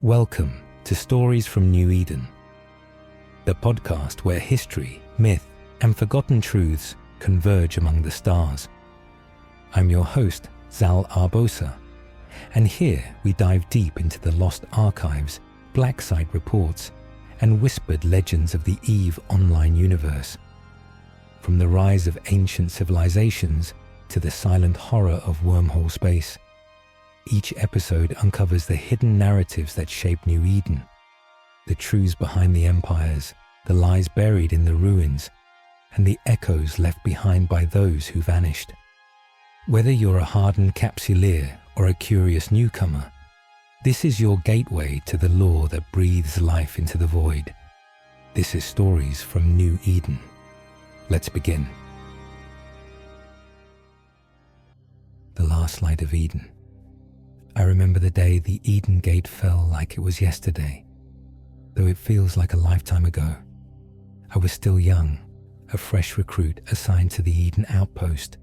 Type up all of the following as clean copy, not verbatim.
Welcome to Stories from New Eden, the podcast where history, myth, and forgotten truths converge among the stars. I'm your host, Zal Arbosa, and here we dive deep into the lost archives, blacksite reports, and whispered legends of the EVE online universe. From the rise of ancient civilizations to the silent horror of wormhole space, each episode uncovers the hidden narratives that shape New Eden, the truths behind the empires, the lies buried in the ruins, and the echoes left behind by those who vanished. Whether you're a hardened capsuleer or a curious newcomer, this is your gateway to the lore that breathes life into the void. This is Stories from New Eden. Let's begin. The last light of Eden. I remember the day the Eden Gate fell like it was yesterday, though it feels like a lifetime ago. I was still young, a fresh recruit assigned to the Eden Outpost,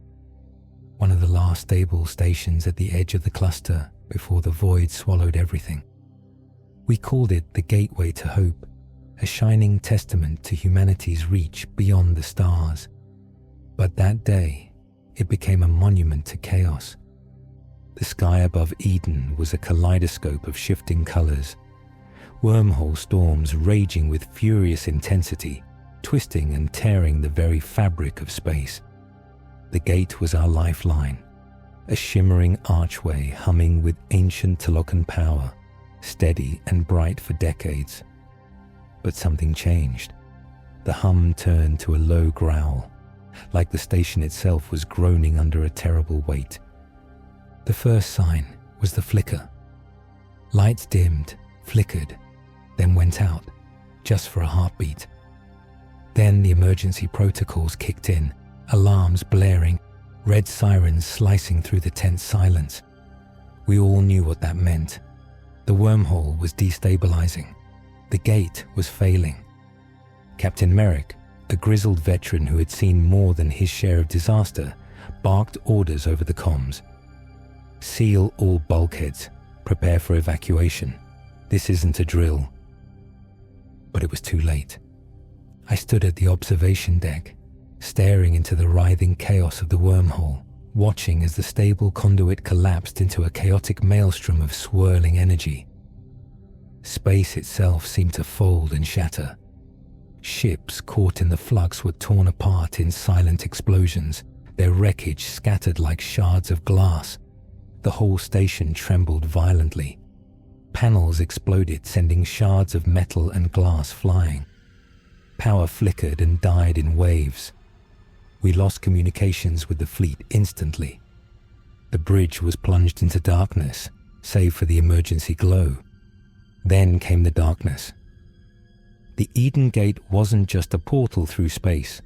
one of the last stable stations at the edge of the cluster before the void swallowed everything. We called it the Gateway to Hope, a shining testament to humanity's reach beyond the stars. But that day, it became a monument to chaos. The sky above Eden was a kaleidoscope of shifting colors, wormhole storms raging with furious intensity, twisting and tearing the very fabric of space. The gate was our lifeline, a shimmering archway humming with ancient Talokan power, steady and bright for decades. But something changed. The hum turned to a low growl, like the station itself was groaning under a terrible weight. The first sign was the flicker. Lights dimmed, flickered, then went out, just for a heartbeat. Then the emergency protocols kicked in, alarms blaring, red sirens slicing through the tense silence. We all knew what that meant. The wormhole was destabilizing. The gate was failing. Captain Merrick, a grizzled veteran who had seen more than his share of disaster, barked orders over the comms. Seal all bulkheads. Prepare for evacuation. This isn't a drill. But it was too late. I stood at the observation deck, staring into the writhing chaos of the wormhole, watching as the stable conduit collapsed into a chaotic maelstrom of swirling energy. Space itself seemed to fold and shatter. Ships caught in the flux were torn apart in silent explosions, their wreckage scattered like shards of glass. The whole station trembled violently. Panels exploded, sending shards of metal and glass flying. Power flickered and died in waves. We lost communications with the fleet instantly. The bridge was plunged into darkness, save for the emergency glow. Then came the darkness. The Eden Gate wasn't just a portal through space.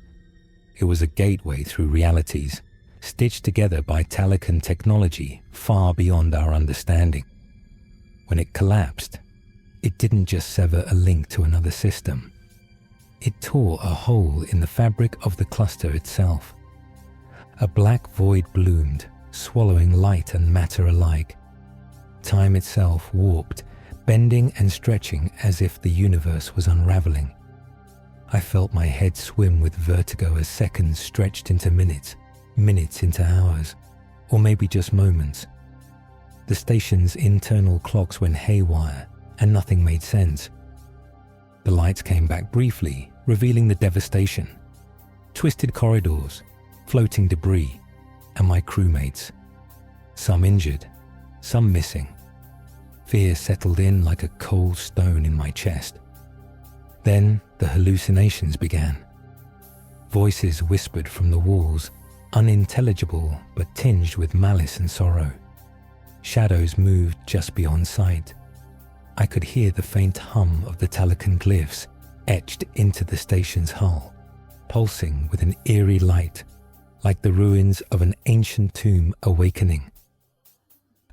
It was a gateway through realities, stitched together by Talokan technology far beyond our understanding. When it collapsed, it didn't just sever a link to another system. It tore a hole in the fabric of the cluster itself. A black void bloomed, swallowing light and matter alike. Time itself warped, bending and stretching as if the universe was unraveling. I felt my head swim with vertigo as seconds stretched into minutes, minutes into hours, or maybe just moments. The station's internal clocks went haywire and nothing made sense. The lights came back briefly, revealing the devastation. Twisted corridors, floating debris, and my crewmates. Some injured, some missing. Fear settled in like a cold stone in my chest. Then the hallucinations began. Voices whispered from the walls, unintelligible but tinged with malice and sorrow. Shadows moved just beyond sight. I could hear the faint hum of the Talokan glyphs etched into the station's hull, pulsing with an eerie light, like the ruins of an ancient tomb awakening.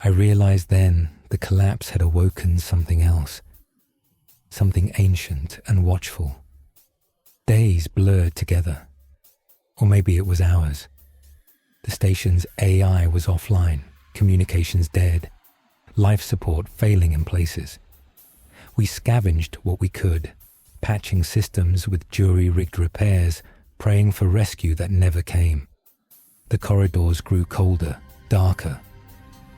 I realized then the collapse had awoken something else, something ancient and watchful. Days blurred together, or maybe it was hours. The station's AI was offline, communications dead, life support failing in places. We scavenged what we could, patching systems with jury-rigged repairs, praying for rescue that never came. The corridors grew colder, darker.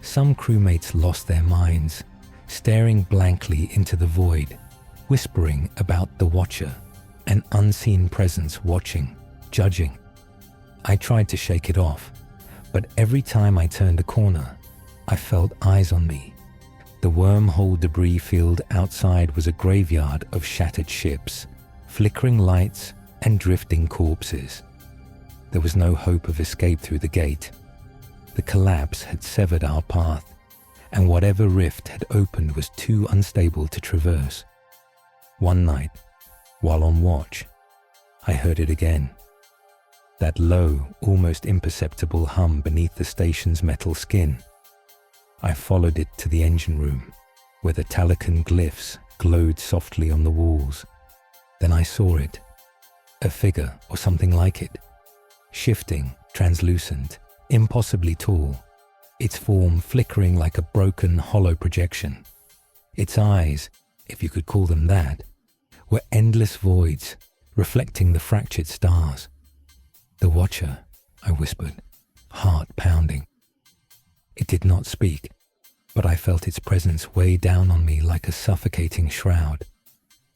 Some crewmates lost their minds, staring blankly into the void, whispering about the Watcher, an unseen presence watching, judging. I tried to shake it off, but every time I turned a corner, I felt eyes on me. The wormhole debris field outside was a graveyard of shattered ships, flickering lights and drifting corpses. There was no hope of escape through the gate. The collapse had severed our path, and whatever rift had opened was too unstable to traverse. One night, while on watch, I heard it again. That low, almost imperceptible hum beneath the station's metal skin. I followed it to the engine room, where the Talican glyphs glowed softly on the walls. Then I saw it, a figure or something like it, shifting, translucent, impossibly tall, its form flickering like a broken, hollow projection. Its eyes, if you could call them that, were endless voids, reflecting the fractured stars. "The Watcher," I whispered, heart pounding. It did not speak, but I felt its presence weigh down on me like a suffocating shroud.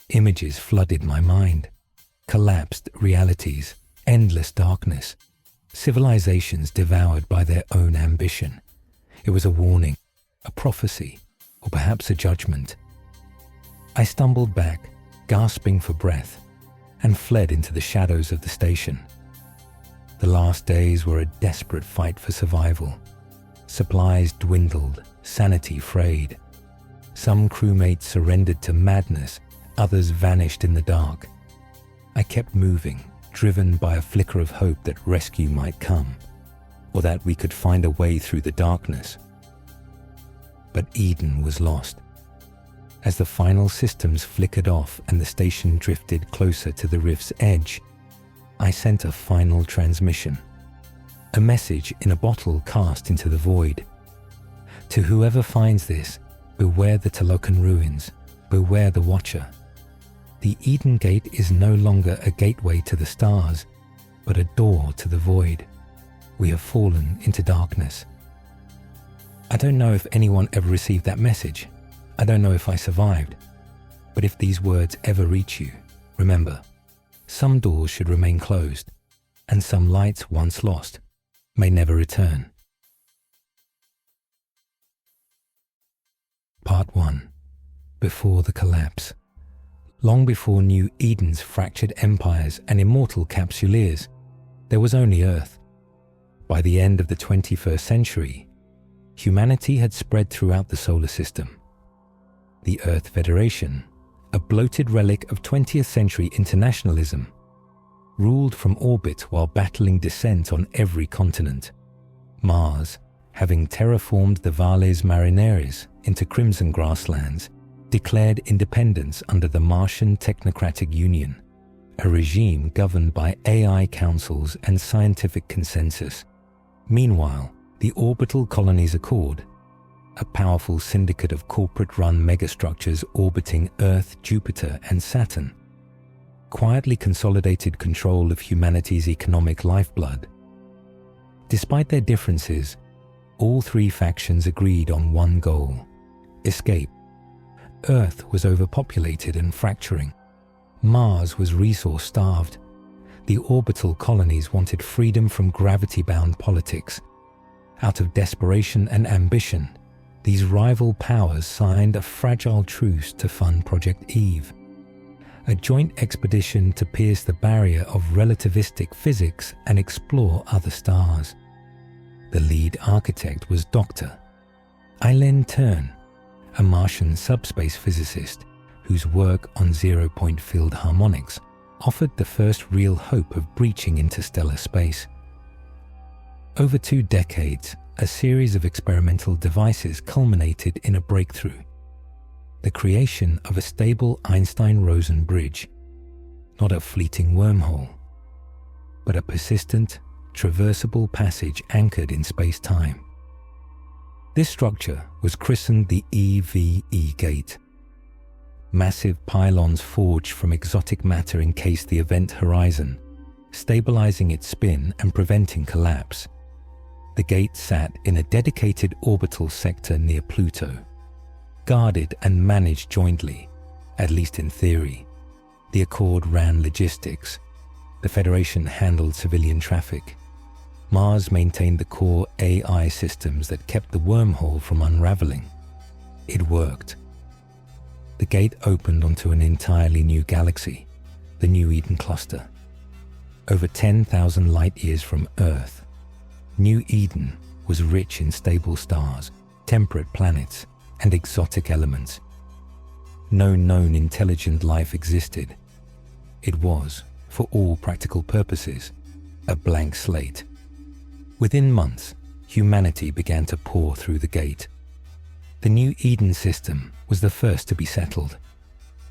Images flooded my mind, collapsed realities, endless darkness, civilizations devoured by their own ambition. It was a warning, a prophecy, or perhaps a judgment. I stumbled back, gasping for breath, and fled into the shadows of the station. The last days were a desperate fight for survival. Supplies dwindled, sanity frayed. Some crewmates surrendered to madness, others vanished in the dark. I kept moving, driven by a flicker of hope that rescue might come, or that we could find a way through the darkness. But Eden was lost. As the final systems flickered off and the station drifted closer to the rift's edge, I sent a final transmission. A message in a bottle cast into the void. To whoever finds this, beware the Talokan ruins, beware the Watcher. The Eden Gate is no longer a gateway to the stars, but a door to the void. We have fallen into darkness. I don't know if anyone ever received that message. I don't know if I survived. But if these words ever reach you, remember, some doors should remain closed, and some lights once lost may never return. Part 1. Before the collapse. Long before New Eden's fractured empires and immortal capsuleers, there was only Earth. By the end of the 21st century, humanity had spread throughout the solar system. The Earth Federation, a bloated relic of 20th century internationalism, ruled from orbit while battling dissent on every continent. Mars, having terraformed the Valles Marineris into crimson grasslands, declared independence under the Martian Technocratic Union, a regime governed by AI councils and scientific consensus. Meanwhile, the Orbital Colonies Accord, a powerful syndicate of corporate-run megastructures orbiting Earth, Jupiter, and Saturn, quietly consolidated control of humanity's economic lifeblood. Despite their differences, all three factions agreed on one goal: escape. Earth was overpopulated and fracturing. Mars was resource-starved. The orbital colonies wanted freedom from gravity-bound politics. Out of desperation and ambition, these rival powers signed a fragile truce to fund Project Eve, a joint expedition to pierce the barrier of relativistic physics and explore other stars. The lead architect was Dr. Eileen Tern, a Martian subspace physicist whose work on zero-point field harmonics offered the first real hope of breaching interstellar space. Over 2 decades, a series of experimental devices culminated in a breakthrough: the creation of a stable Einstein-Rosen bridge, not a fleeting wormhole, but a persistent, traversable passage anchored in space-time. This structure was christened the EVE Gate. massive pylons forged from exotic matter encased the event horizon, stabilizing its spin and preventing collapse. The gate sat in a dedicated orbital sector near Pluto, guarded and managed jointly, at least in theory. The Accord ran logistics. The Federation handled civilian traffic. Mars maintained the core AI systems that kept the wormhole from unraveling. It worked. The gate opened onto an entirely new galaxy, the New Eden cluster. Over 10,000 light-years from Earth, New Eden was rich in stable stars, temperate planets, and exotic elements. No known intelligent life existed. It was, for all practical purposes, a blank slate. Within months, humanity began to pour through the gate. The New Eden system was the first to be settled.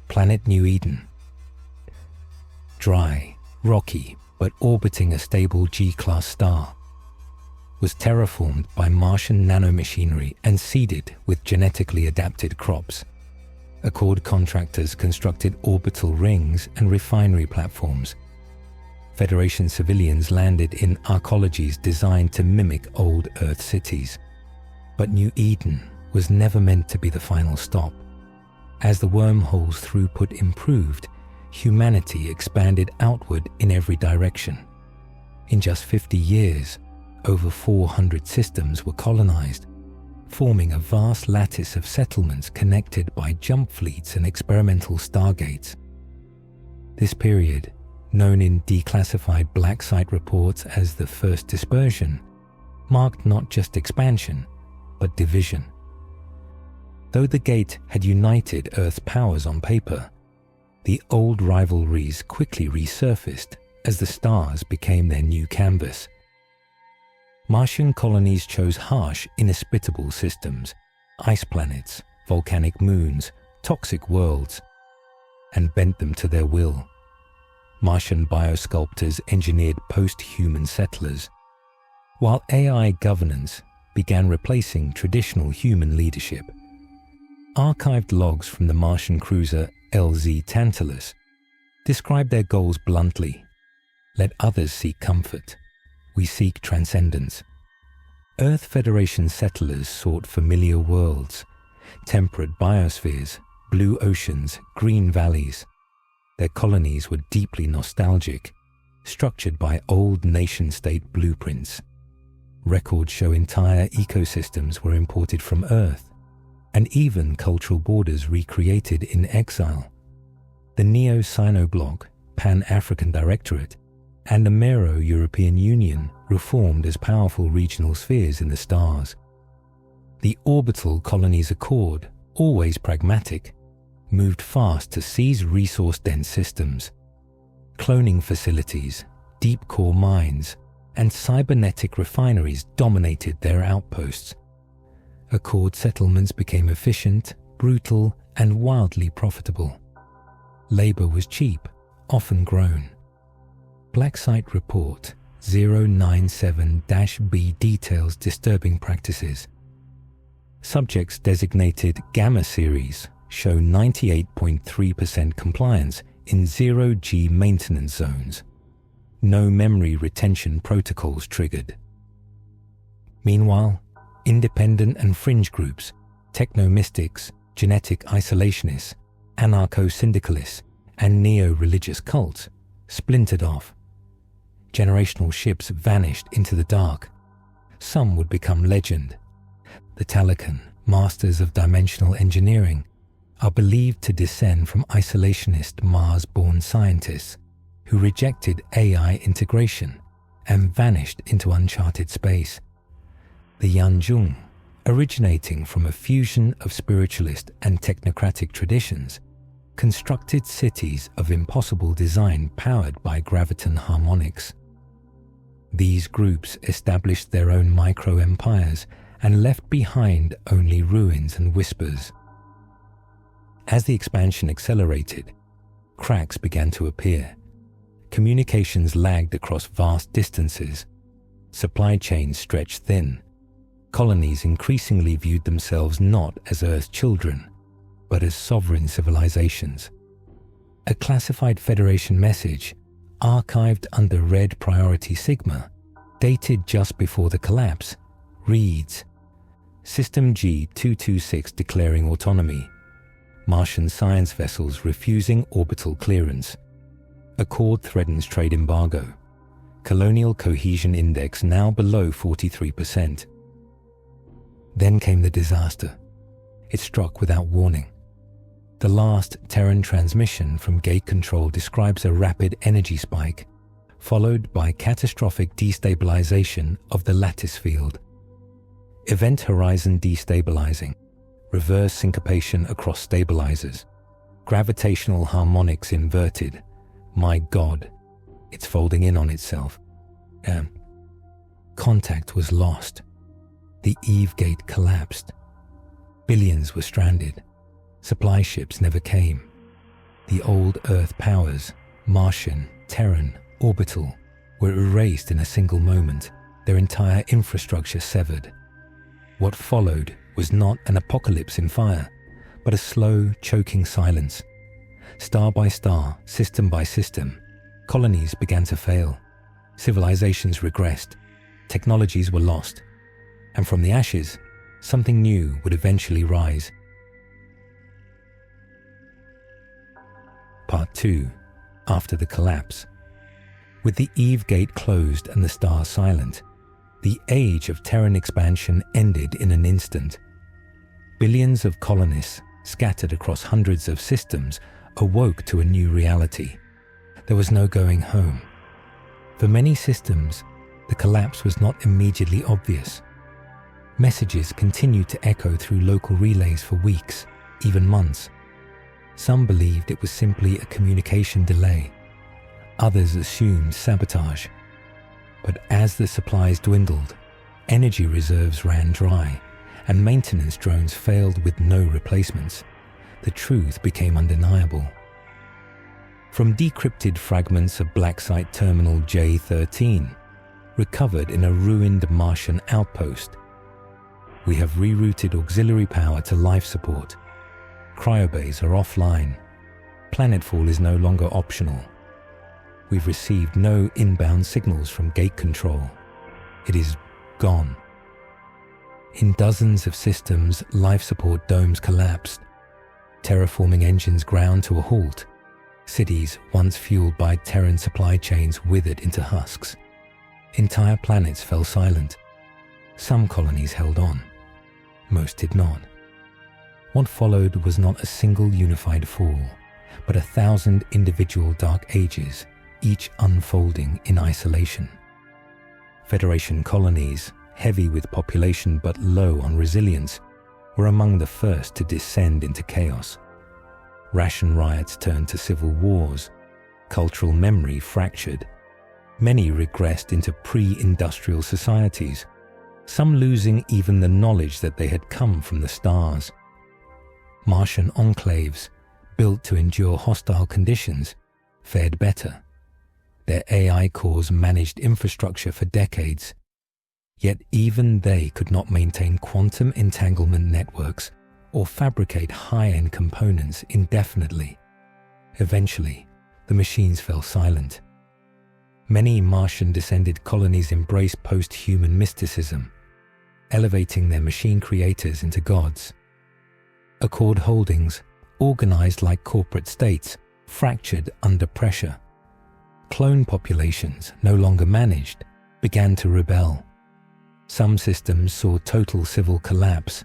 Planet New Eden. Dry, rocky, but orbiting a stable G-class star, was terraformed by Martian nanomachinery and seeded with genetically adapted crops. Accord contractors constructed orbital rings and refinery platforms. Federation civilians landed in arcologies designed to mimic old Earth cities. But New Eden was never meant to be the final stop. As the wormhole's throughput improved, humanity expanded outward in every direction. In just 50 years, over 400 systems were colonized, forming a vast lattice of settlements connected by jump fleets and experimental stargates. This period, known in declassified blacksite reports as the First Dispersion, marked not just expansion, but division. Though the gate had united Earth's powers on paper, the old rivalries quickly resurfaced as the stars became their new canvas. Martian colonies chose harsh, inhospitable systems, ice planets, volcanic moons, toxic worlds, and bent them to their will. Martian biosculptors engineered post-human settlers, while AI governance began replacing traditional human leadership. Archived logs from the Martian cruiser LZ Tantalus describe their goals bluntly. Let others seek comfort. We seek transcendence. Earth Federation settlers sought familiar worlds, temperate biospheres, blue oceans, green valleys. Their colonies were deeply nostalgic, structured by old nation-state blueprints. Records show entire ecosystems were imported from Earth, and even cultural borders recreated in exile. The Neo-Sino-Bloc, Pan-African Directorate, and the Mero-European Union reformed as powerful regional spheres in the stars. The Orbital Colonies Accord, always pragmatic, moved fast to seize resource-dense systems. Cloning facilities, deep-core mines, and cybernetic refineries dominated their outposts. Accord settlements became efficient, brutal, and wildly profitable. Labor was cheap, often grown. Blacksite Report 097-B details disturbing practices. Subjects designated Gamma Series show 98.3% compliance in 0G maintenance zones. No memory retention protocols triggered. Meanwhile, independent and fringe groups, techno-mystics, genetic isolationists, anarcho-syndicalists, and neo-religious cults splintered off. Generational ships vanished into the dark. Some would become legend. The Talican, masters of dimensional engineering, are believed to descend from isolationist Mars-born scientists who rejected AI integration and vanished into uncharted space. The Yanjung, originating from a fusion of spiritualist and technocratic traditions, constructed cities of impossible design powered by graviton harmonics. These groups established their own micro-empires and left behind only ruins and whispers. As the expansion accelerated, cracks began to appear. Communications lagged across vast distances. Supply chains stretched thin. Colonies increasingly viewed themselves not as Earth's children, but as sovereign civilizations. A classified Federation message, archived under Red Priority Sigma, dated just before the collapse, reads, System G-226 declaring autonomy. Martian science vessels refusing orbital clearance. Accord threatens trade embargo. Colonial cohesion index now below 43%. Then came the disaster. It struck without warning. The last Terran transmission from gate control describes a rapid energy spike, followed by catastrophic destabilization of the lattice field. Event horizon destabilizing, reverse syncopation across stabilizers, gravitational harmonics inverted. My God, it's folding in on itself. Contact was lost. The Eve Gate collapsed. Billions were stranded. Supply ships never came. The old Earth powers, Martian, Terran, orbital, were erased in a single moment, their entire infrastructure severed. What followed was not an apocalypse in fire, but a slow, choking silence. Star by star, system by system, colonies began to fail. Civilizations regressed. Technologies were lost. And from the ashes, something new would eventually rise. Part 2. After the collapse. With the Eve Gate closed and the stars silent, the age of Terran expansion ended in an instant. Billions of colonists, scattered across hundreds of systems, awoke to a new reality. There was no going home. For many systems, the collapse was not immediately obvious. Messages continued to echo through local relays for weeks, even months. Some believed it was simply a communication delay. Others assumed sabotage. But as the supplies dwindled, energy reserves ran dry, and maintenance drones failed with no replacements, the truth became undeniable. From decrypted fragments of blacksite terminal J13, recovered in a ruined Martian outpost, we have rerouted auxiliary power to life support. Cryobays are offline. Planetfall is no longer optional. We've received no inbound signals from gate control. It is gone. In dozens of systems, life support domes collapsed. Terraforming engines ground to a halt. Cities, once fueled by Terran supply chains, withered into husks. Entire planets fell silent. Some colonies held on. Most did not. What followed was not a single unified fall, but 1,000 individual dark ages, each unfolding in isolation. Federation colonies, heavy with population but low on resilience, were among the first to descend into chaos. Ration riots turned to civil wars. Cultural memory fractured. Many regressed into pre-industrial societies, some losing even the knowledge that they had come from the stars. Martian enclaves, built to endure hostile conditions, fared better. Their AI cores managed infrastructure for decades, yet even they could not maintain quantum entanglement networks or fabricate high-end components indefinitely. Eventually, the machines fell silent. Many Martian-descended colonies embraced post-human mysticism, elevating their machine creators into gods. Accord holdings, organized like corporate states, fractured under pressure. Clone populations, no longer managed, began to rebel. Some systems saw total civil collapse.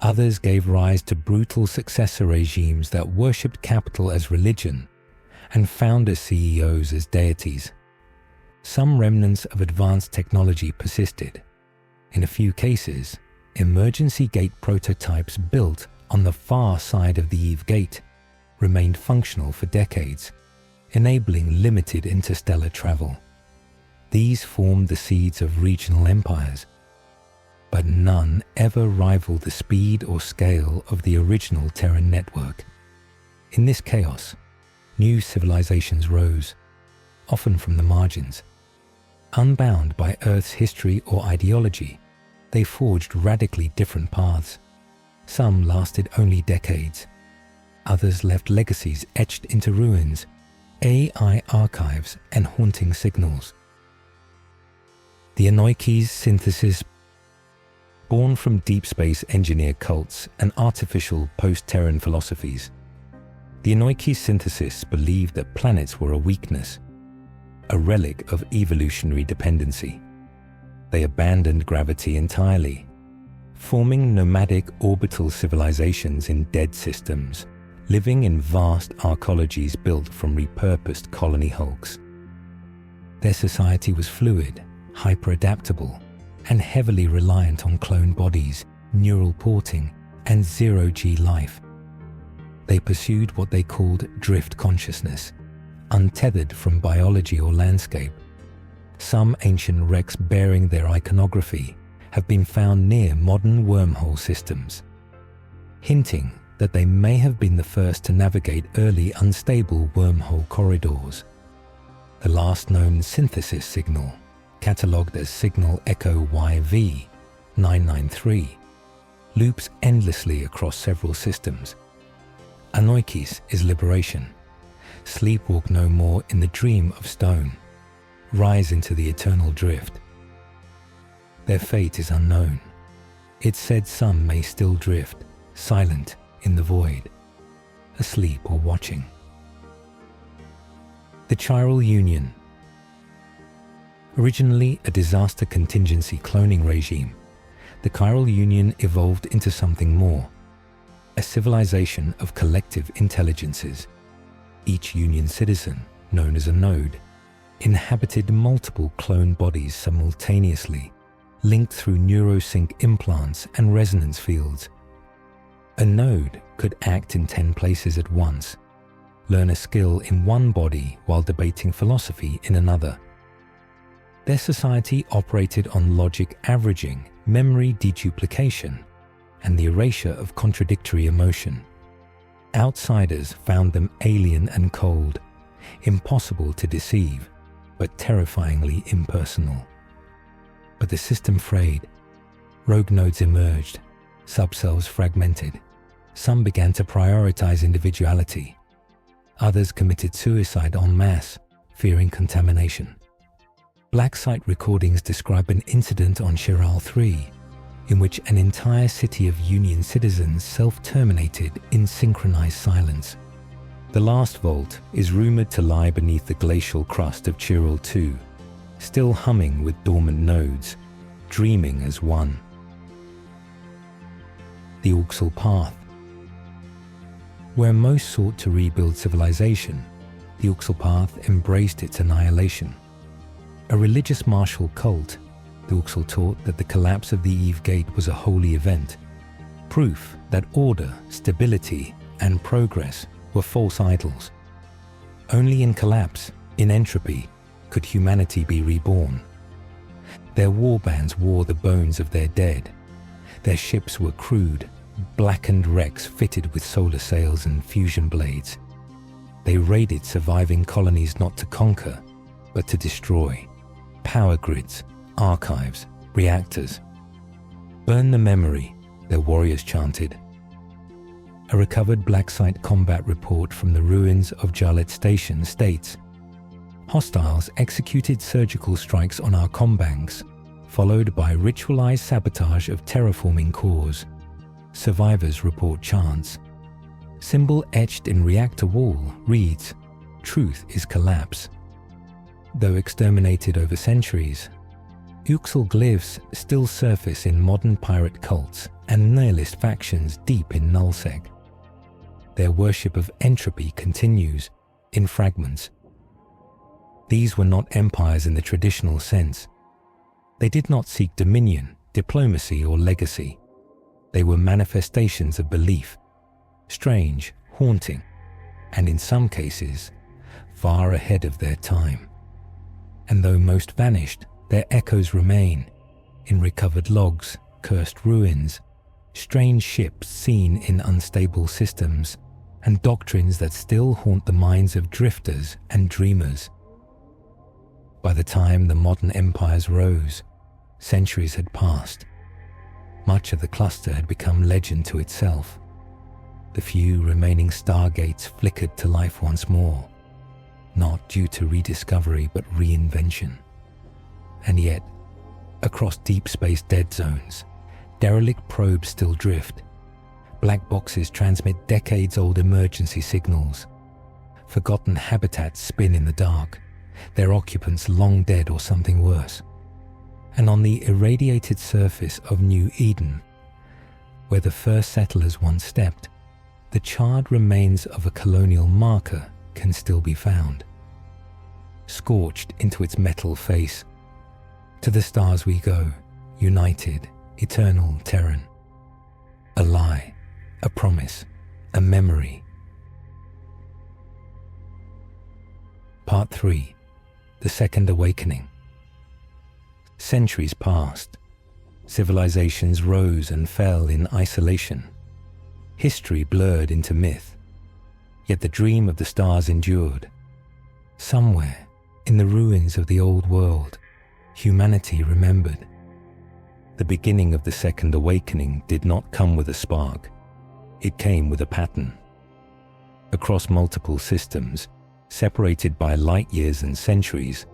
Others gave rise to brutal successor regimes that worshipped capital as religion and founder CEOs as deities. Some remnants of advanced technology persisted. In a few cases, emergency gate prototypes built on the far side of the Eve Gate remained functional for decades, enabling limited interstellar travel. These formed the seeds of regional empires, but none ever rivaled the speed or scale of the original Terran network. In this chaos, new civilizations rose, often from the margins. Unbound by Earth's history or ideology, they forged radically different paths. Some lasted only decades. Others left legacies etched into ruins, AI archives, and haunting signals. The Anoikis Synthesists, born from deep space engineer cults and artificial post-Terran philosophies. The Anoikis Synthesists believed that planets were a weakness, a relic of evolutionary dependency. They abandoned gravity entirely, forming nomadic orbital civilizations in dead systems, living in vast arcologies built from repurposed colony hulks. Their society was fluid, hyper-adaptable, and heavily reliant on clone bodies, neural porting, and zero-G life. They pursued what they called drift consciousness, untethered from biology or landscape. Some ancient wrecks bearing their iconography have been found near modern wormhole systems, hinting that they may have been the first to navigate early unstable wormhole corridors. The last known synthesis signal, catalogued as signal echo YV 993, loops endlessly across several systems. Anoikis is liberation. Sleepwalk no more in the dream of stone. Rise into the eternal drift. Their fate is unknown. It's said some may still drift, silent in the void, asleep or watching. The Chiral Union. Originally a disaster contingency cloning regime, the Chiral Union evolved into something more, a civilization of collective intelligences. Each Union citizen, known as a node, inhabited multiple clone bodies simultaneously, linked through neurosync implants and resonance fields. A node could act in 10 places at once, learn a skill in one body while debating philosophy in another. Their society operated on logic averaging, memory deduplication, and the erasure of contradictory emotion. Outsiders found them alien and cold, impossible to deceive, but terrifyingly impersonal. But the system frayed. Rogue nodes emerged, subcells fragmented. Some began to prioritize individuality. Others committed suicide en masse, fearing contamination. Blacksite recordings describe an incident on Chiral 3, in which an entire city of Union citizens self-terminated in synchronized silence. The last vault is rumored to lie beneath the glacial crust of Chiral 2, still humming with dormant nodes, dreaming as one. The Uks'le Path. Where most sought to rebuild civilization, the Uks'le Path embraced its annihilation. A religious martial cult, the Uks'le taught that the collapse of the Eve Gate was a holy event, proof that order, stability, and progress were false idols. Only in collapse, in entropy, could humanity be reborn. Their warbands wore the bones of their dead. Their ships were crude, blackened wrecks fitted with solar sails and fusion blades. They raided surviving colonies not to conquer, but to destroy. Power grids, archives, reactors. Burn the memory, their warriors chanted. A recovered blacksite combat report from the ruins of Jarlet Station states, hostiles executed surgical strikes on our combanks, followed by ritualized sabotage of terraforming cores. Survivors report chants. Symbol etched in reactor wall reads, "Truth is collapse." Though exterminated over centuries, Uks'le glyphs still surface in modern pirate cults and nihilist factions deep in nullsec. Their worship of entropy continues, in fragments. These were not empires in the traditional sense. They did not seek dominion, diplomacy, or legacy. They were manifestations of belief, strange, haunting, and in some cases, far ahead of their time. And though most vanished, their echoes remain in recovered logs, cursed ruins, strange ships seen in unstable systems, and doctrines that still haunt the minds of drifters and dreamers. By the time the modern empires rose, centuries had passed. Much of the cluster had become legend to itself. The few remaining stargates flickered to life once more, not due to rediscovery but reinvention. And yet, across deep space dead zones, derelict probes still drift. Black boxes transmit decades-old emergency signals. Forgotten habitats spin in the dark, their occupants long dead or something worse. And on the irradiated surface of New Eden, where the first settlers once stepped, the charred remains of a colonial marker can still be found. Scorched into its metal face, to the stars we go, united, eternal Terran. A lie, a promise, a memory. Part 3. The Second Awakening. Centuries passed. Civilizations rose and fell in isolation. History blurred into myth. Yet the dream of the stars endured. Somewhere, in the ruins of the old world, humanity remembered. The beginning of the Second Awakening did not come with a spark. It came with a pattern. Across multiple systems, separated by light years and centuries,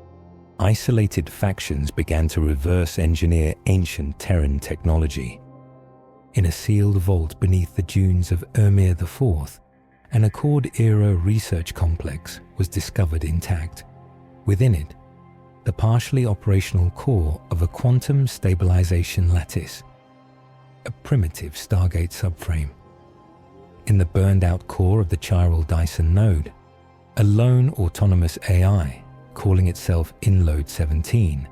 isolated factions began to reverse engineer ancient Terran technology. In a sealed vault beneath the dunes of Ermir IV, an Accord-era research complex was discovered intact. Within it, the partially operational core of a quantum stabilization lattice, a primitive Stargate subframe. In the burned-out core of the Chiral Dyson node, a lone autonomous AI, calling itself Inload 17,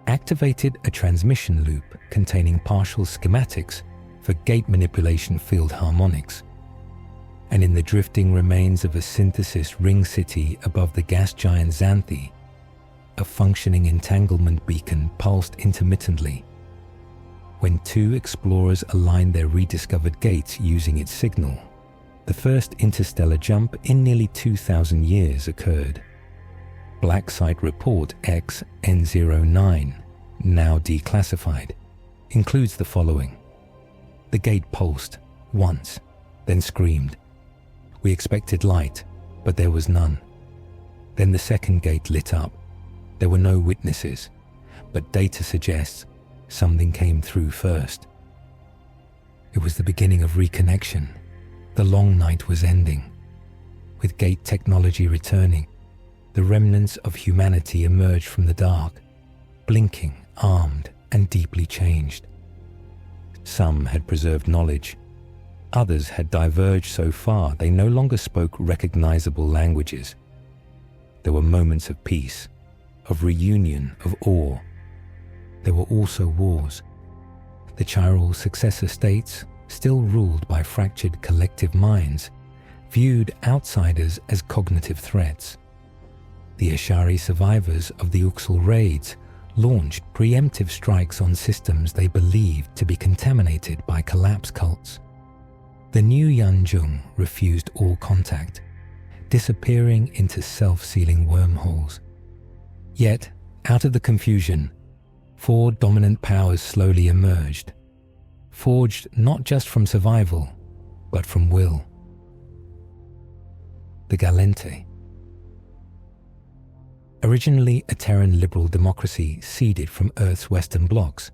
activated a transmission loop containing partial schematics for gate manipulation field harmonics. And in the drifting remains of a synthesis ring city above the gas giant Xanthi, a functioning entanglement beacon pulsed intermittently. When two explorers aligned their rediscovered gates using its signal, the first interstellar jump in nearly 2,000 years occurred. Blacksite Report X-N09, now declassified, includes the following. The gate pulsed, once, then screamed. We expected light, but there was none. Then the second gate lit up. There were no witnesses, but data suggests something came through first. It was the beginning of reconnection. The long night was ending. With gate technology returning, the remnants of humanity emerged from the dark, blinking, armed, and deeply changed. Some had preserved knowledge. Others had diverged so far they no longer spoke recognizable languages. There were moments of peace, of reunion, of awe. There were also wars. The Chiral successor states, still ruled by fractured collective minds, viewed outsiders as cognitive threats. The Ashari survivors of the Uks'le raids launched preemptive strikes on systems they believed to be contaminated by collapse cults. The new Yanjung refused all contact, disappearing into self-sealing wormholes. Yet, out of the confusion, 4 dominant powers slowly emerged, forged not just from survival, but from will. The Gallente. Originally a Terran liberal democracy seeded from Earth's western blocks,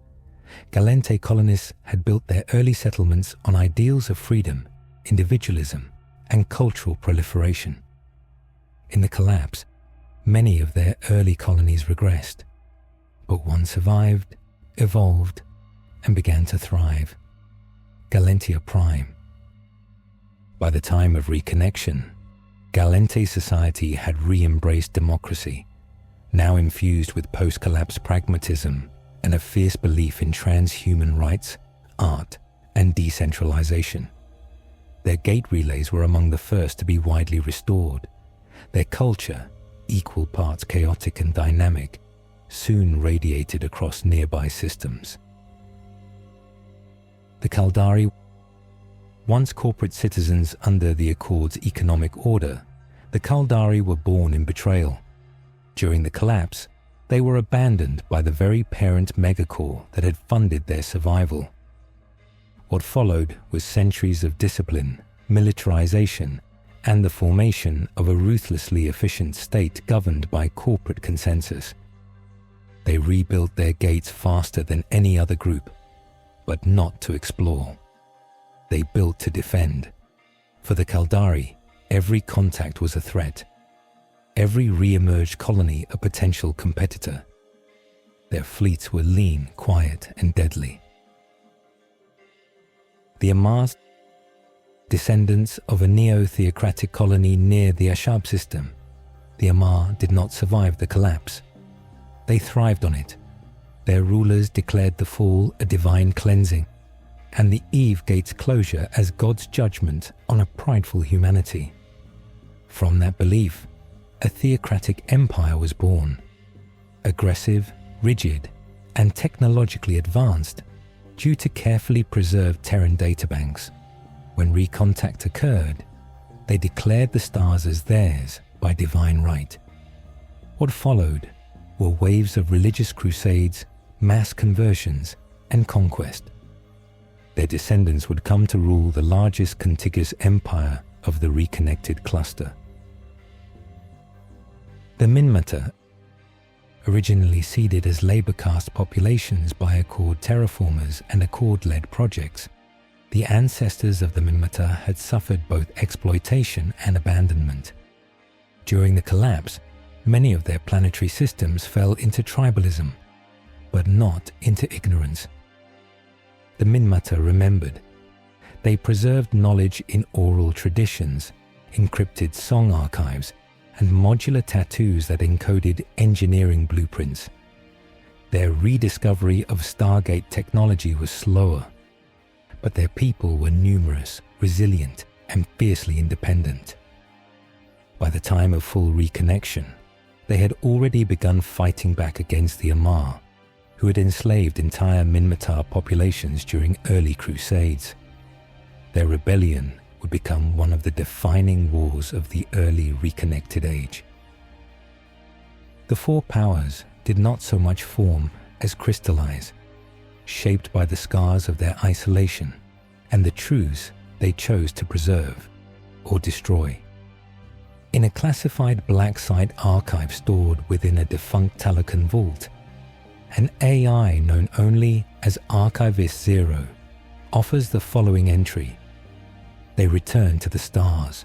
Gallente colonists had built their early settlements on ideals of freedom, individualism, and cultural proliferation. In the collapse, many of their early colonies regressed, but one survived, evolved, and began to thrive. Gallentia Prime. By the time of reconnection, Gallente society had re-embraced democracy, now infused with post-collapse pragmatism and a fierce belief in transhuman rights, art, and decentralization. Their gate relays were among the first to be widely restored. Their culture, equal parts chaotic and dynamic, soon radiated across nearby systems. The Caldari, once corporate citizens under the Accord's economic order, the Caldari were born in betrayal. During the collapse, they were abandoned by the very parent megacore that had funded their survival. What followed was centuries of discipline, militarization, and the formation of a ruthlessly efficient state governed by corporate consensus. They rebuilt their gates faster than any other group, but not to explore. They built to defend. For the Caldari, every contact was a threat, every re-emerged colony a potential competitor. Their fleets were lean, quiet, and deadly. The Amars, descendants of a neo-theocratic colony near the Ashab system, the Amar did not survive the collapse. They thrived on it. Their rulers declared the fall a divine cleansing, and the Eve Gate's closure as God's judgment on a prideful humanity. From that belief, a theocratic empire was born, aggressive, rigid, and technologically advanced due to carefully preserved Terran databanks. When recontact occurred, they declared the stars as theirs by divine right. What followed were waves of religious crusades, mass conversions, and conquest. Their descendants would come to rule the largest contiguous empire of the reconnected cluster. The Minmatar, originally seeded as labor caste populations by Accord terraformers and Accord-led projects, the ancestors of the Minmatar had suffered both exploitation and abandonment. During the collapse, many of their planetary systems fell into tribalism, but not into ignorance. The Minmatar remembered. They preserved knowledge in oral traditions, encrypted song archives, and modular tattoos that encoded engineering blueprints. Their rediscovery of Stargate technology was slower, but their people were numerous, resilient, and fiercely independent. By the time of full reconnection, they had already begun fighting back against the Amar, who had enslaved entire Minmatar populations during early crusades. Their rebellion would become one of the defining wars of the early reconnected age. The four powers did not so much form as crystallize, shaped by the scars of their isolation and the truths they chose to preserve or destroy. In a classified blacksite archive stored within a defunct Talokan vault, an AI known only as Archivist Zero offers the following entry. They returned to the stars,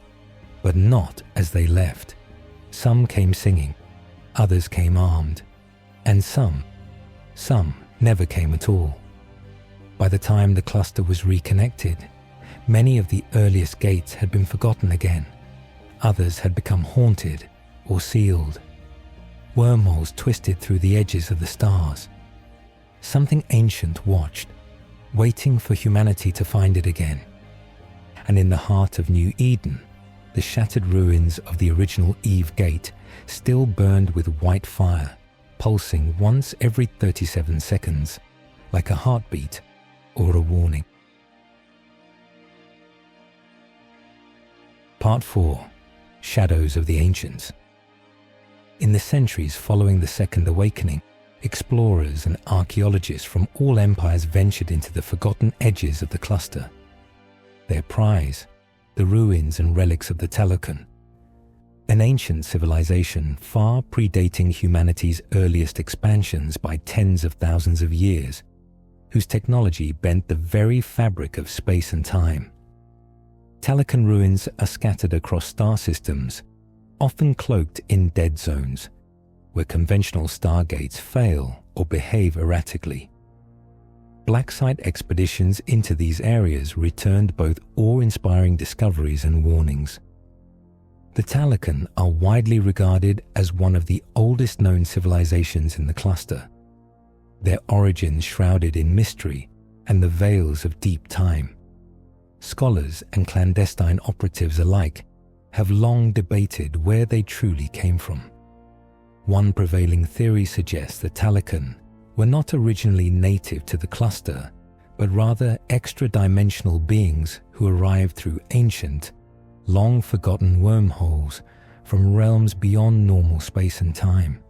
but not as they left. Some came singing, others came armed, and some never came at all. By the time the cluster was reconnected, many of the earliest gates had been forgotten again. Others had become haunted or sealed. Wormholes twisted through the edges of the stars. Something ancient watched, waiting for humanity to find it again. And in the heart of New Eden, the shattered ruins of the original Eve Gate still burned with white fire, pulsing once every 37 seconds, like a heartbeat or a warning. Part 4. Shadows of the Ancients. In the centuries following the Second Awakening, explorers and archaeologists from all empires ventured into the forgotten edges of the cluster. Their prize, the ruins and relics of the Talokan, an ancient civilization far predating humanity's earliest expansions by tens of thousands of years, whose technology bent the very fabric of space and time. Talokan ruins are scattered across star systems, often cloaked in dead zones, where conventional stargates fail or behave erratically. Blacksite expeditions into these areas returned both awe-inspiring discoveries and warnings. The Talokan are widely regarded as one of the oldest known civilizations in the cluster, their origins shrouded in mystery and the veils of deep time. Scholars and clandestine operatives alike have long debated where they truly came from. One prevailing theory suggests the Talokan were not originally native to the cluster, but rather extra-dimensional beings who arrived through ancient, long-forgotten wormholes from realms beyond normal space and time.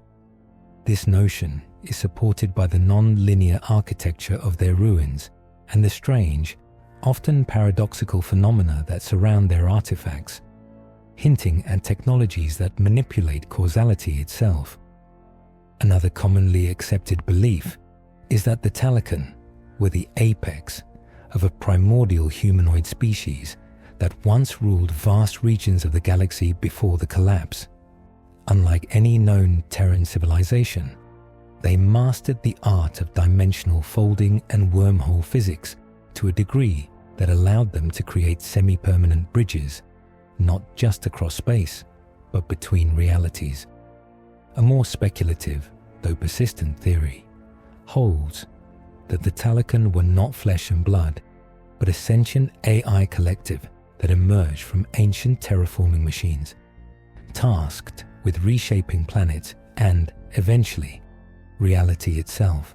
This notion is supported by the non-linear architecture of their ruins and the strange, often paradoxical phenomena that surround their artifacts, hinting at technologies that manipulate causality itself. Another commonly accepted belief is that the Talican were the apex of a primordial humanoid species that once ruled vast regions of the galaxy before the collapse. Unlike any known Terran civilization, they mastered the art of dimensional folding and wormhole physics to a degree that allowed them to create semi-permanent bridges, not just across space, but between realities. A more speculative, though persistent theory holds that the Talican were not flesh and blood, but a sentient AI collective that emerged from ancient terraforming machines, tasked with reshaping planets and, eventually, reality itself.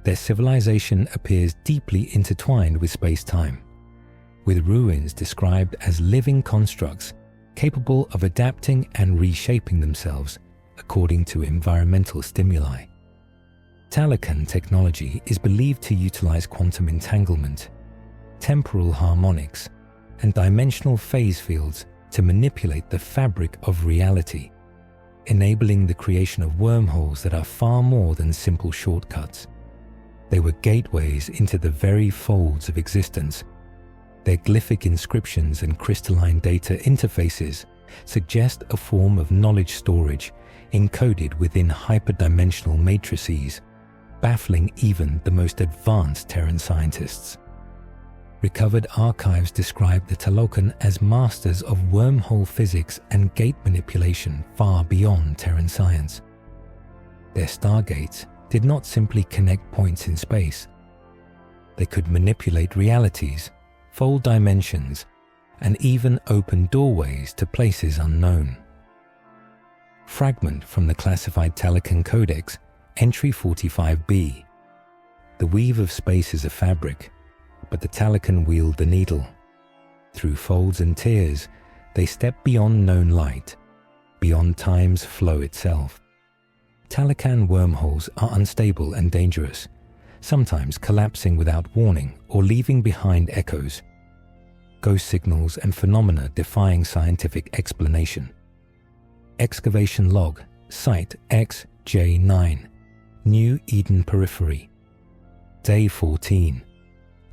Their civilization appears deeply intertwined with space-time, with ruins described as living constructs capable of adapting and reshaping themselves according to environmental stimuli. Talican technology is believed to utilize quantum entanglement, temporal harmonics, and dimensional phase fields to manipulate the fabric of reality, enabling the creation of wormholes that are far more than simple shortcuts. They were gateways into the very folds of existence. Their glyphic inscriptions and crystalline data interfaces suggest a form of knowledge storage encoded within hyperdimensional matrices, baffling even the most advanced Terran scientists. Recovered archives describe the Talokan as masters of wormhole physics and gate manipulation far beyond Terran science. Their stargates did not simply connect points in space. They could manipulate realities, fold dimensions, and even open doorways to places unknown. Fragment from the classified Talican Codex, Entry 45b. The weave of space is a fabric, but the Talican wield the needle. Through folds and tears, they step beyond known light, beyond time's flow itself. Talican wormholes are unstable and dangerous, sometimes collapsing without warning or leaving behind echoes, ghost signals and phenomena defying scientific explanation. Excavation log, Site XJ9, New Eden Periphery. Day 14.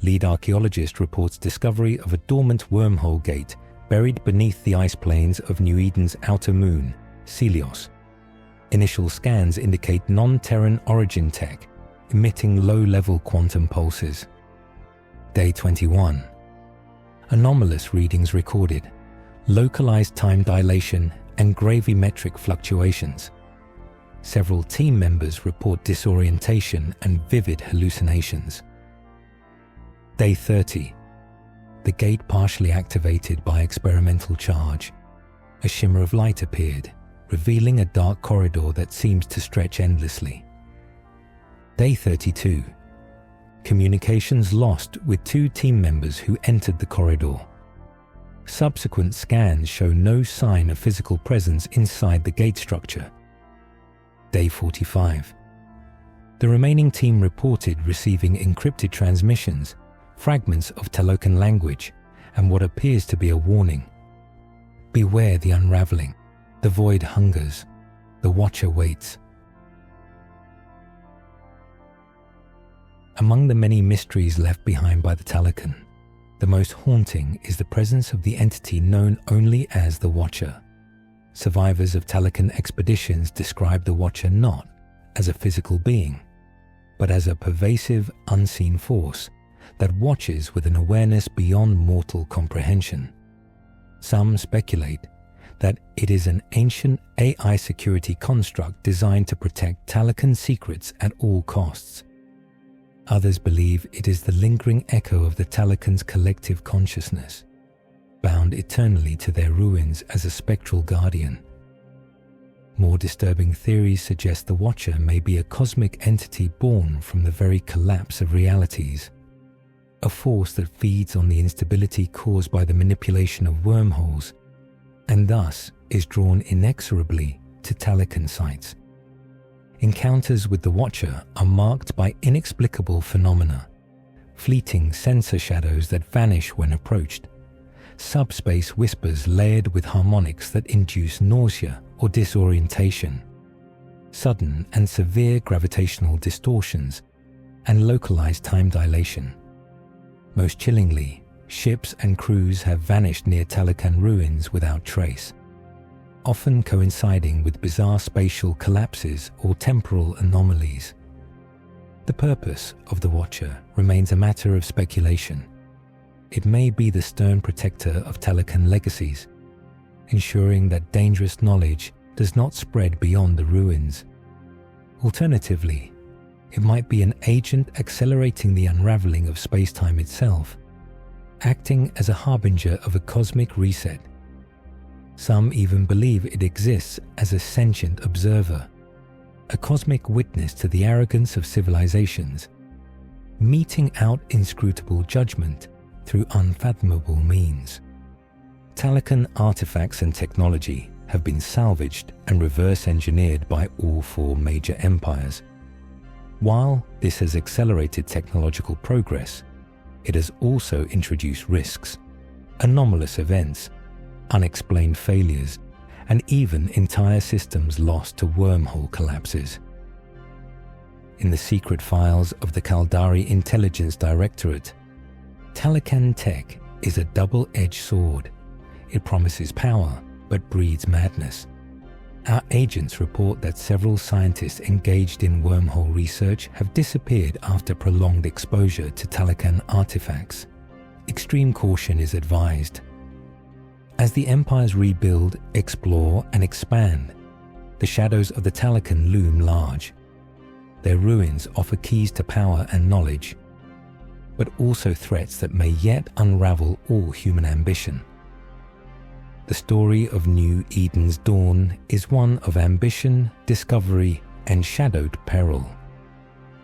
Lead archaeologist reports discovery of a dormant wormhole gate buried beneath the ice plains of New Eden's outer moon, Celios. Initial scans indicate non-Terran origin tech, emitting low-level quantum pulses. Day 21. Anomalous readings recorded, localized time dilation and gravimetric fluctuations. Several team members report disorientation and vivid hallucinations. Day 30. The gate partially activated by experimental charge. A shimmer of light appeared, revealing a dark corridor that seems to stretch endlessly. Day 32. Communications lost with 2 team members who entered the corridor. Subsequent scans show no sign of physical presence inside the gate structure. Day 45. The remaining team reported receiving encrypted transmissions, fragments of Talokan language, and what appears to be a warning. Beware the unraveling. The void hungers. The Watcher waits. Among the many mysteries left behind by the Talican, the most haunting is the presence of the entity known only as the Watcher. Survivors of Talican expeditions describe the Watcher not as a physical being, but as a pervasive, unseen force that watches with an awareness beyond mortal comprehension. Some speculate that it is an ancient AI security construct designed to protect Talican secrets at all costs. Others believe it is the lingering echo of the Talican's collective consciousness, bound eternally to their ruins as a spectral guardian. More disturbing theories suggest the Watcher may be a cosmic entity born from the very collapse of realities, a force that feeds on the instability caused by the manipulation of wormholes, and thus is drawn inexorably to Talican sites. Encounters with the Watcher are marked by inexplicable phenomena, fleeting sensor shadows that vanish when approached, subspace whispers layered with harmonics that induce nausea or disorientation, sudden and severe gravitational distortions, and localized time dilation. Most chillingly, ships and crews have vanished near Talokan ruins without trace, often coinciding with bizarre spatial collapses or temporal anomalies. The purpose of the Watcher remains a matter of speculation. It may be the stern protector of Talokan legacies, ensuring that dangerous knowledge does not spread beyond the ruins. Alternatively, it might be an agent accelerating the unraveling of space-time itself, acting as a harbinger of a cosmic reset. Some even believe it exists as a sentient observer, a cosmic witness to the arrogance of civilizations, meting out inscrutable judgment through unfathomable means. Talokan artifacts and technology have been salvaged and reverse-engineered by all four major empires. While this has accelerated technological progress, it has also introduced risks, anomalous events, unexplained failures, and even entire systems lost to wormhole collapses. In the secret files of the Caldari Intelligence Directorate, Talokan tech is a double-edged sword. It promises power, but breeds madness. Our agents report that several scientists engaged in wormhole research have disappeared after prolonged exposure to Talokan artifacts. Extreme caution is advised. As the empires rebuild, explore, and expand, the shadows of the Talokan loom large. Their ruins offer keys to power and knowledge, but also threats that may yet unravel all human ambition. The story of New Eden's dawn is one of ambition, discovery, and shadowed peril.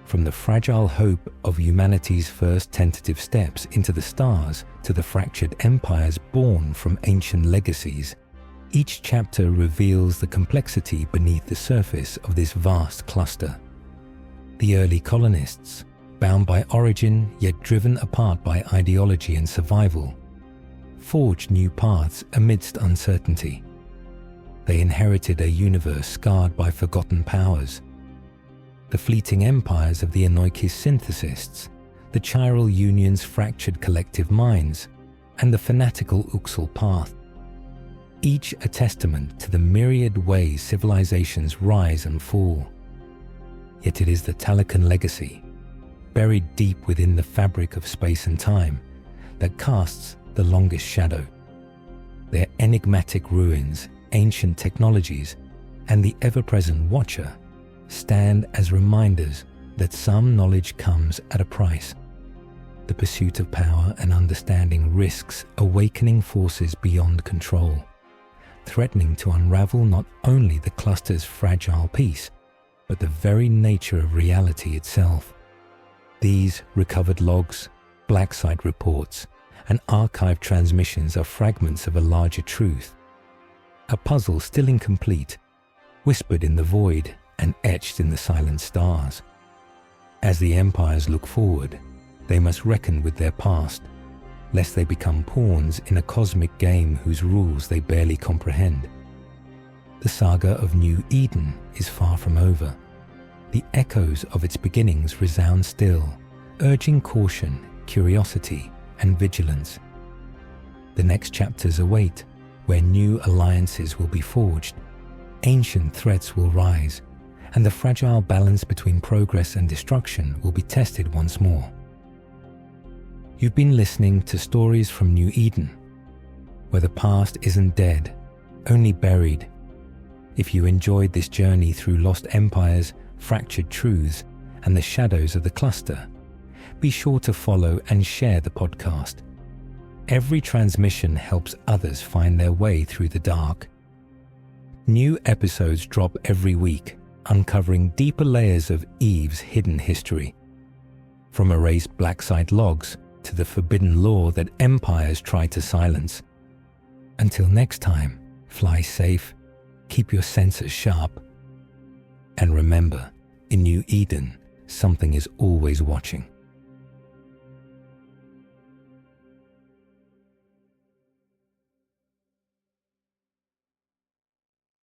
From the fragile hope of humanity's first tentative steps into the stars to the fractured empires born from ancient legacies, each chapter reveals the complexity beneath the surface of this vast cluster. The early colonists, bound by origin yet driven apart by ideology and survival, forged new paths amidst uncertainty. They inherited a universe scarred by forgotten powers. The fleeting empires of the Anoikis Synthesists, the Chiral Union's fractured collective minds, and the fanatical Uks'le Path, each a testament to the myriad ways civilizations rise and fall. Yet it is the Talokan legacy, buried deep within the fabric of space and time, that casts the longest shadow. Their enigmatic ruins, ancient technologies, and the ever-present Watcher stand as reminders that some knowledge comes at a price. The pursuit of power and understanding risks awakening forces beyond control, threatening to unravel not only the cluster's fragile peace, but the very nature of reality itself. These recovered logs, blacksite reports, and archived transmissions are fragments of a larger truth, a puzzle still incomplete, whispered in the void and etched in the silent stars. As the empires look forward, they must reckon with their past, lest they become pawns in a cosmic game whose rules they barely comprehend. The saga of New Eden is far from over. The echoes of its beginnings resound still, urging caution, curiosity, and vigilance. The next chapters await, where new alliances will be forged, ancient threats will rise, and the fragile balance between progress and destruction will be tested once more. You've been listening to Stories from New Eden, where the past isn't dead, only buried. If you enjoyed this journey through lost empires, fractured truths, and the shadows of the cluster, be sure to follow and share the podcast. Every transmission helps others find their way through the dark. New episodes drop every week, uncovering deeper layers of Eve's hidden history. From erased blacksite logs to the forbidden lore that empires try to silence. Until next time, fly safe, keep your senses sharp, and remember, in New Eden, something is always watching.